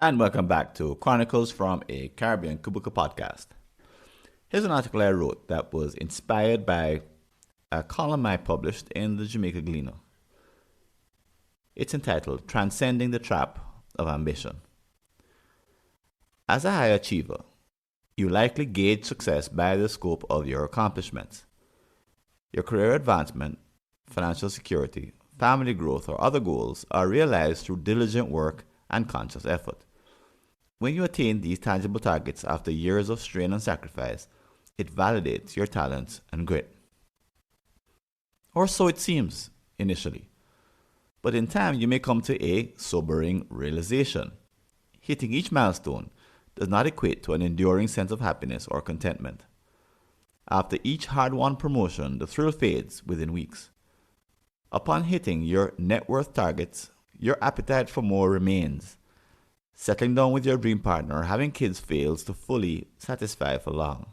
And welcome back to Chronicles from a Caribbean Kubuka podcast. Here's an article I wrote that was inspired by a column I published in the Jamaica Gleaner. It's entitled Transcending the Trap of Ambition. As a high achiever, you likely gauge success by the scope of your accomplishments. Your career advancement, financial security, family growth, or other goals are realized through diligent work and conscious effort. When you attain these tangible targets after years of strain and sacrifice, it validates your talents and grit. Or so it seems initially. But in time, you may come to a sobering realization. Hitting each milestone does not equate to an enduring sense of happiness or contentment. After each hard-won promotion, the thrill fades within weeks. Upon hitting your net worth targets, your appetite for more remains. Settling down with your dream partner or having kids fails to fully satisfy for long.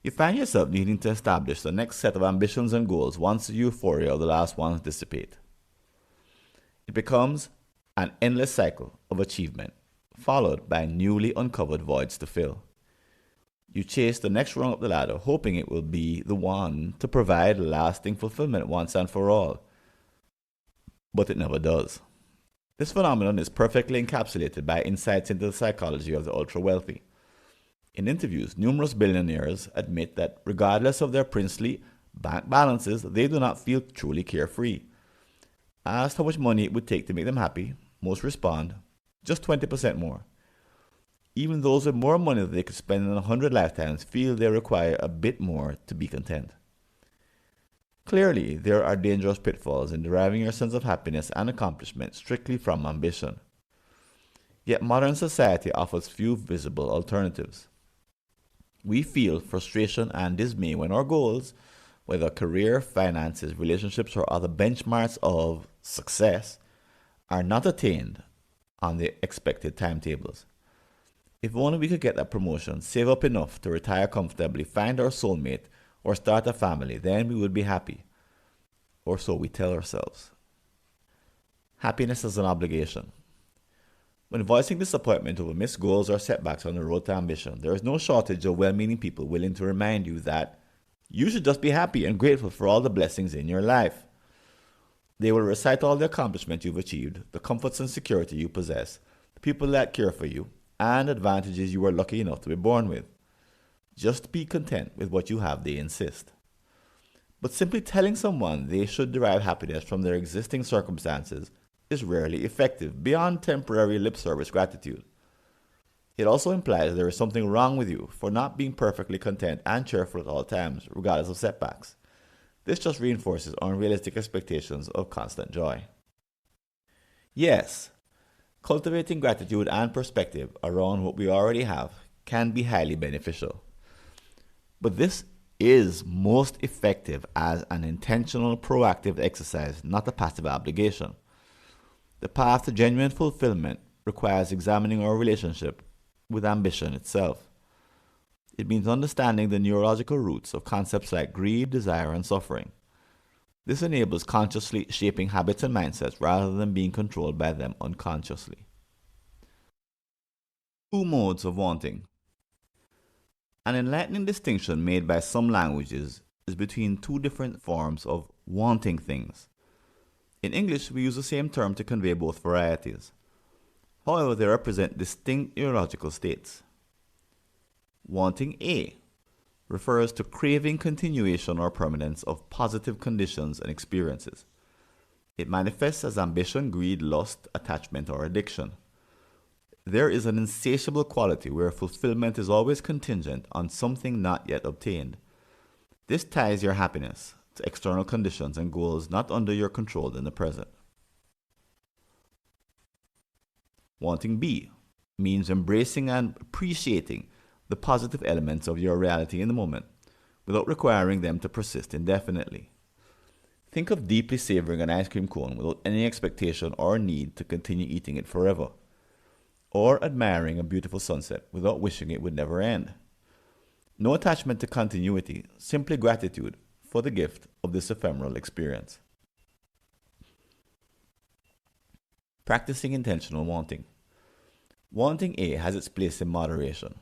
You find yourself needing to establish the next set of ambitions and goals once the euphoria of the last ones dissipate. It becomes an endless cycle of achievement, followed by newly uncovered voids to fill. You chase the next rung up the ladder, hoping it will be the one to provide lasting fulfillment once and for all. But it never does. This phenomenon is perfectly encapsulated by insights into the psychology of the ultra-wealthy. In interviews, numerous billionaires admit that regardless of their princely bank balances, they do not feel truly carefree. Asked how much money it would take to make them happy, most respond, just 20% more. Even those with more money that they could spend in 100 lifetimes feel they require a bit more to be content. Clearly, there are dangerous pitfalls in deriving your sense of happiness and accomplishment strictly from ambition. Yet modern society offers few visible alternatives. We feel frustration and dismay when our goals, whether career, finances, relationships, or other benchmarks of success, are not attained on the expected timetables. If only we could get that promotion, save up enough to retire comfortably, find our soulmate, or start a family, then we would be happy. Or so we tell ourselves. Happiness is an obligation. When voicing disappointment over missed goals or setbacks on the road to ambition, there is no shortage of well-meaning people willing to remind you that you should just be happy and grateful for all the blessings in your life. They will recite all the accomplishments you've achieved, the comforts and security you possess, the people that care for you, and advantages you were lucky enough to be born with. Just be content with what you have, they insist. But simply telling someone they should derive happiness from their existing circumstances is rarely effective beyond temporary lip service gratitude. It also implies there is something wrong with you for not being perfectly content and cheerful at all times, regardless of setbacks. This just reinforces unrealistic expectations of constant joy. Yes, cultivating gratitude and perspective around what we already have can be highly beneficial. But this is most effective as an intentional, proactive exercise, not a passive obligation. The path to genuine fulfillment requires examining our relationship with ambition itself. It means understanding the neurological roots of concepts like greed, desire, and suffering. This enables consciously shaping habits and mindsets rather than being controlled by them unconsciously. Two modes of wanting. An enlightening distinction made by some languages is between two different forms of wanting things. In English, we use the same term to convey both varieties. However, they represent distinct neurological states. Wanting A refers to craving continuation or permanence of positive conditions and experiences. It manifests as ambition, greed, lust, attachment, or addiction. There is an insatiable quality where fulfillment is always contingent on something not yet obtained. This ties your happiness to external conditions and goals not under your control in the present. Wanting B means embracing and appreciating the positive elements of your reality in the moment without requiring them to persist indefinitely. Think of deeply savoring an ice cream cone without any expectation or need to continue eating it forever, or admiring a beautiful sunset without wishing it would never end. No attachment to continuity, simply gratitude for the gift of this ephemeral experience. Practicing intentional wanting. Wanting A has its place in moderation.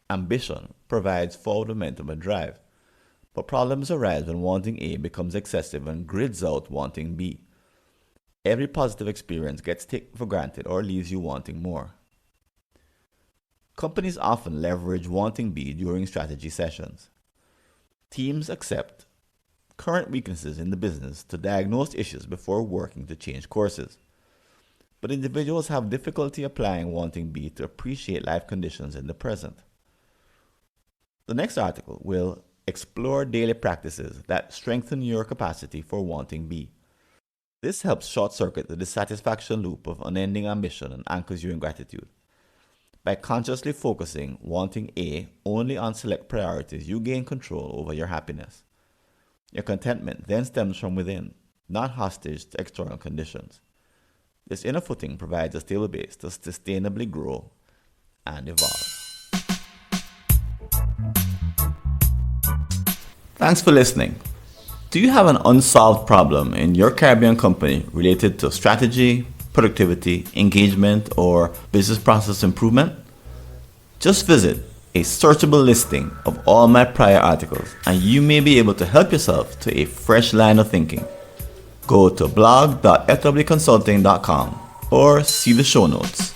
Ambition provides forward momentum and drive, but problems arise when wanting A becomes excessive and grids out wanting B. Every positive experience gets taken for granted or leaves you wanting more. Companies often leverage wanting B during strategy sessions. Teams accept current weaknesses in the business to diagnose issues before working to change courses. But individuals have difficulty applying wanting B to appreciate life conditions in the present. The next article will explore daily practices that strengthen your capacity for wanting B. This helps short-circuit the dissatisfaction loop of unending ambition and anchors you in gratitude. By consciously focusing wanting A only on select priorities, you gain control over your happiness. Your contentment then stems from within, not hostage to external conditions. This inner footing provides a stable base to sustainably grow and evolve. Thanks for listening. Do you have an unsolved problem in your Caribbean company related to strategy, productivity, engagement, or business process improvement? Just visit a searchable listing of all my prior articles and you may be able to help yourself to a fresh line of thinking. Go to blog.fwconsulting.com or see the show notes.